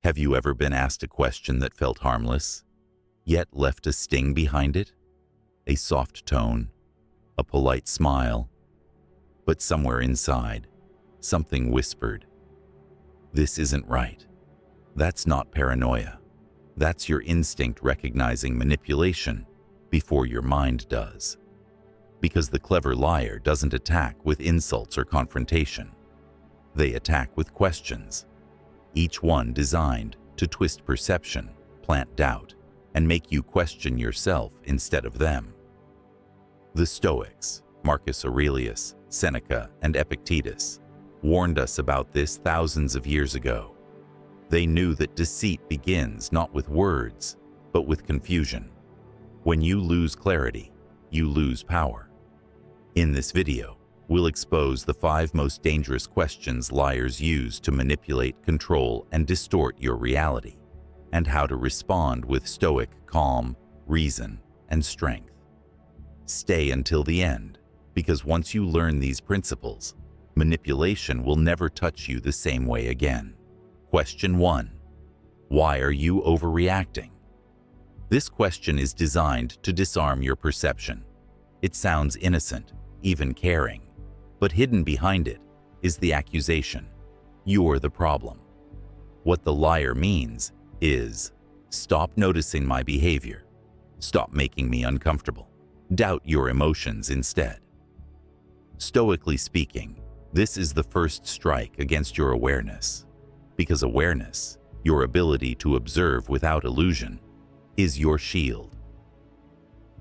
Have you ever been asked a question that felt harmless, yet left a sting behind it? A soft tone, a polite smile, but somewhere inside, something whispered, "This isn't right." That's not paranoia. That's your instinct recognizing manipulation before your mind does. Because the clever liar doesn't attack with insults or confrontation. They attack with questions, each one designed to twist perception, plant doubt, and make you question yourself instead of them. The Stoics, Marcus Aurelius, Seneca, and Epictetus, warned us about this thousands of years ago. They knew that deceit begins not with words, but with confusion. When you lose clarity, you lose power. In this video, we'll expose the 5 most dangerous questions liars use to manipulate, control, and distort your reality, and how to respond with stoic calm, reason, and strength. Stay until the end, because once you learn these principles, manipulation will never touch you the same way again. Question 1. Why are you overreacting? This question is designed to disarm your perception. It sounds innocent, even caring, but hidden behind it is the accusation. You're the problem. What the liar means is, stop noticing my behavior. Stop making me uncomfortable. Doubt your emotions instead. Stoically speaking, this is the first strike against your awareness. Because awareness, your ability to observe without illusion, is your shield.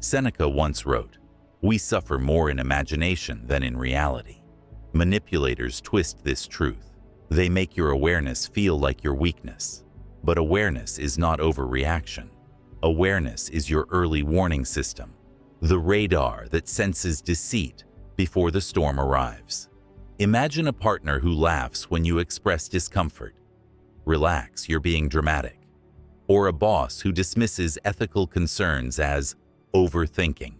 Seneca once wrote, "We suffer more in imagination than in reality." Manipulators twist this truth. They make your awareness feel like your weakness. But awareness is not overreaction. Awareness is your early warning system, the radar that senses deceit before the storm arrives. Imagine a partner who laughs when you express discomfort. Relax, you're being dramatic. Or a boss who dismisses ethical concerns as overthinking.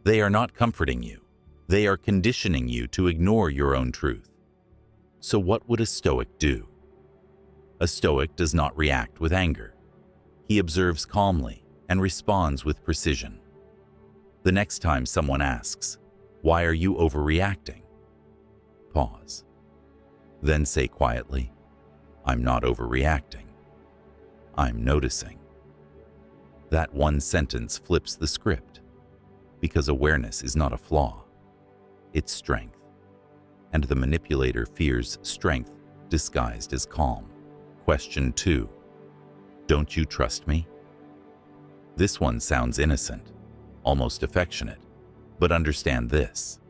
They are not comforting you. They are conditioning you to ignore your own truth. So what would a Stoic do? A Stoic does not react with anger. He observes calmly and responds with precision. The next time someone asks, "Why are you overreacting?" Pause. Then say quietly, "I'm not overreacting. I'm noticing." That one sentence flips the script, because awareness is not a flaw. It's strength. And the manipulator fears strength disguised as calm. Question 2. Don't you trust me? This one sounds innocent, almost affectionate, but understand this.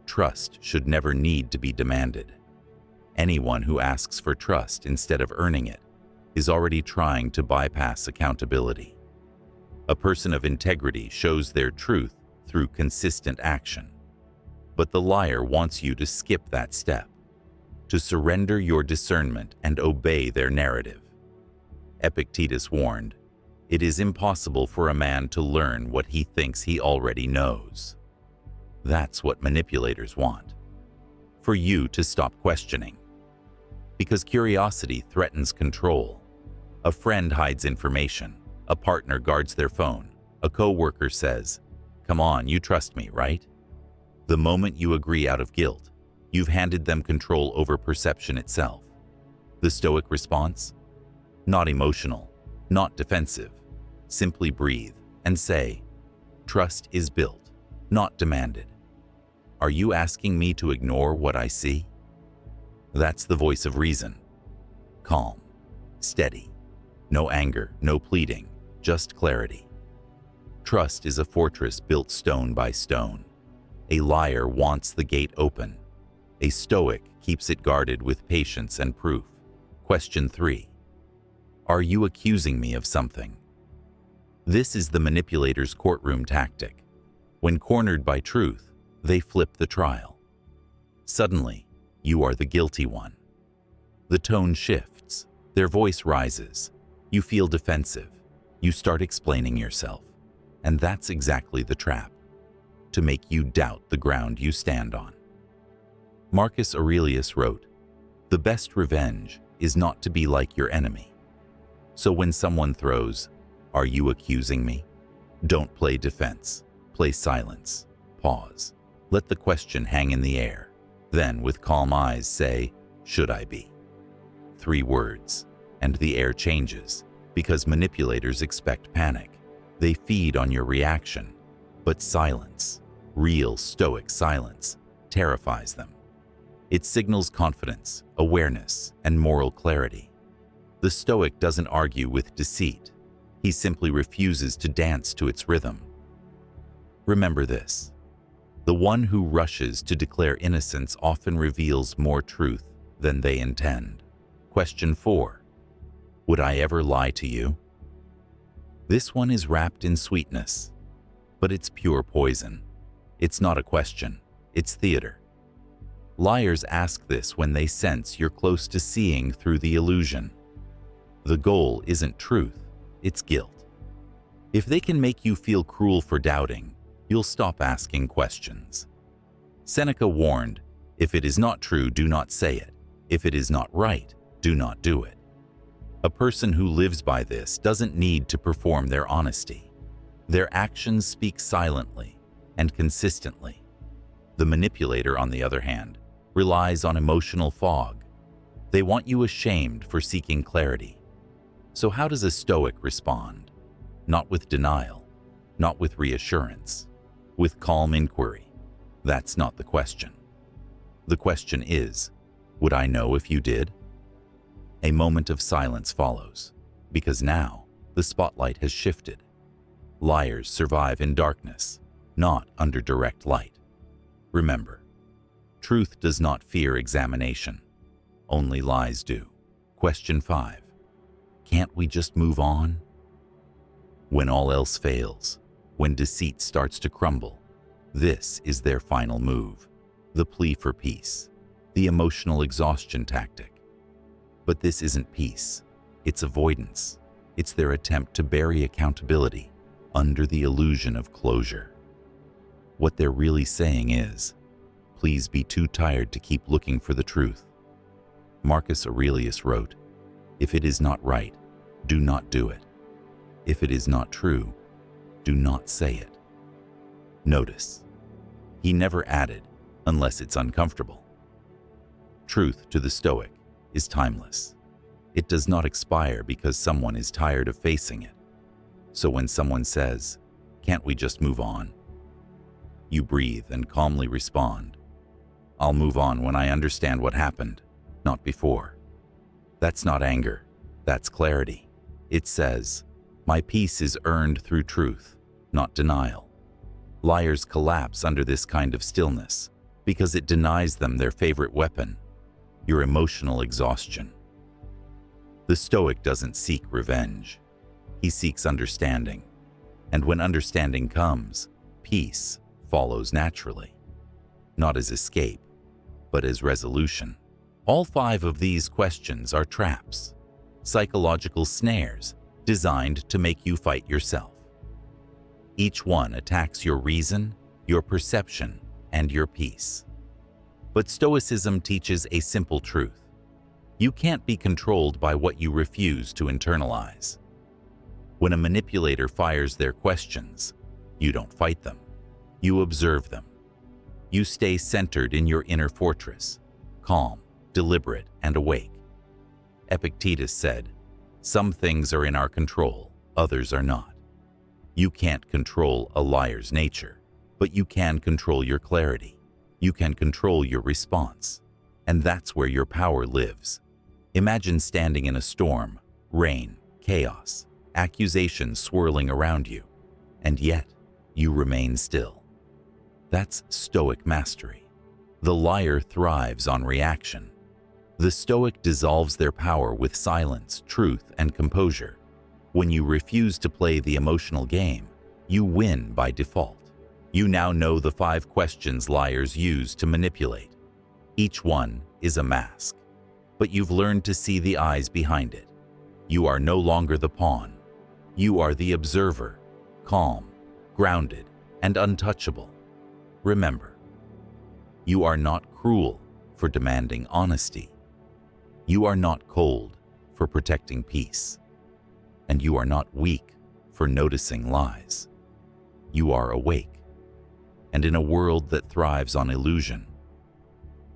Trust should never need to be demanded. Anyone who asks for trust instead of earning it is already trying to bypass accountability. A person of integrity shows their truth through consistent action. But the liar wants you to skip that step, to surrender your discernment and obey their narrative. Epictetus warned, "It is impossible for a man to learn what he thinks he already knows." That's what manipulators want. For you to stop questioning. Because curiosity threatens control. A friend hides information. A partner guards their phone. A coworker says, "Come on, you trust me, right?" The moment you agree out of guilt, you've handed them control over perception itself. The Stoic response? Not emotional, not defensive. Simply breathe and say, "Trust is built, not demanded." Are you asking me to ignore what I see? That's the voice of reason. Calm, steady, no anger, no pleading, just clarity. Trust is a fortress built stone by stone. A liar wants the gate open. A Stoic keeps it guarded with patience and proof. Question 3. Are you accusing me of something? This is the manipulator's courtroom tactic. When cornered by truth, they flip the trial. Suddenly, you are the guilty one. The tone shifts. Their voice rises. You feel defensive. You start explaining yourself. And that's exactly the trap. To make you doubt the ground you stand on. Marcus Aurelius wrote, "The best revenge is not to be like your enemy, So when someone throws, "Are you accusing me?" don't play defense. Play silence. Pause. Let the question hang in the air. Then, with calm eyes, say, "Should I be?" 3 words, and the air changes, because manipulators expect panic. They feed on your reaction. But silence, real Stoic silence, terrifies them. It signals confidence, awareness, and moral clarity. The Stoic doesn't argue with deceit. He simply refuses to dance to its rhythm. Remember this: the one who rushes to declare innocence often reveals more truth than they intend. Question 4. Would I ever lie to you? This one is wrapped in sweetness, but it's pure poison. It's not a question, it's theater. Liars ask this when they sense you're close to seeing through the illusion. The goal isn't truth, it's guilt. If they can make you feel cruel for doubting, you'll stop asking questions. Seneca warned, "If it is not true, do not say it. If it is not right, do not do it." A person who lives by this doesn't need to perform their honesty. Their actions speak silently and consistently. The manipulator, on the other hand, relies on emotional fog. They want you ashamed for seeking clarity. So how does a Stoic respond? Not with denial, not with reassurance, with calm inquiry. That's not the question. The question is, would I know if you did? A moment of silence follows, because now the spotlight has shifted. Liars survive in darkness, not under direct light. Remember, truth does not fear examination. Only lies do. Question 5. Can't we just move on? When all else fails, when deceit starts to crumble, this is their final move. The plea for peace, the emotional exhaustion tactic. But this isn't peace, it's avoidance. It's their attempt to bury accountability under the illusion of closure. What they're really saying is, please be too tired to keep looking for the truth. Marcus Aurelius wrote, "If it is not right, do not do it. If it is not true, do not say it." Notice, he never added, "unless it's uncomfortable." Truth to the Stoic is timeless. It does not expire because someone is tired of facing it. So when someone says, "Can't we just move on?" you breathe and calmly respond, "I'll move on when I understand what happened, not before." That's not anger, that's clarity. It says, my peace is earned through truth, not denial. Liars collapse under this kind of stillness because it denies them their favorite weapon, your emotional exhaustion. The Stoic doesn't seek revenge. He seeks understanding. And when understanding comes, peace follows naturally. Not as escape, but as resolution. All 5 of these questions are traps, psychological snares designed to make you fight yourself. Each one attacks your reason, your perception, and your peace. But Stoicism teaches a simple truth. You can't be controlled by what you refuse to internalize. When a manipulator fires their questions, you don't fight them. You observe them. You stay centered in your inner fortress, calm, deliberate, and awake. Epictetus said, "Some things are in our control, others are not." You can't control a liar's nature, but you can control your clarity. You can control your response. And that's where your power lives. Imagine standing in a storm, rain, chaos, accusations swirling around you, and yet you remain still. That's Stoic mastery. The liar thrives on reaction. The Stoic dissolves their power with silence, truth, and composure. When you refuse to play the emotional game, you win by default. You now know the 5 questions liars use to manipulate. Each one is a mask, but you've learned to see the eyes behind it. You are no longer the pawn. You are the observer, calm, grounded, and untouchable. Remember, you are not cruel for demanding honesty. You are not cold for protecting peace. And you are not weak for noticing lies. You are awake. And in a world that thrives on illusion,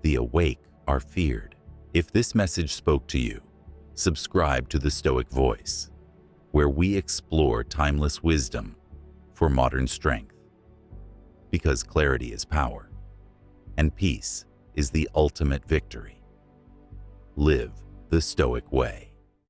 the awake are feared. If this message spoke to you, subscribe to the Stoic Voice, where we explore timeless wisdom for modern strength. Because clarity is power, and peace is the ultimate victory. Live the Stoic way.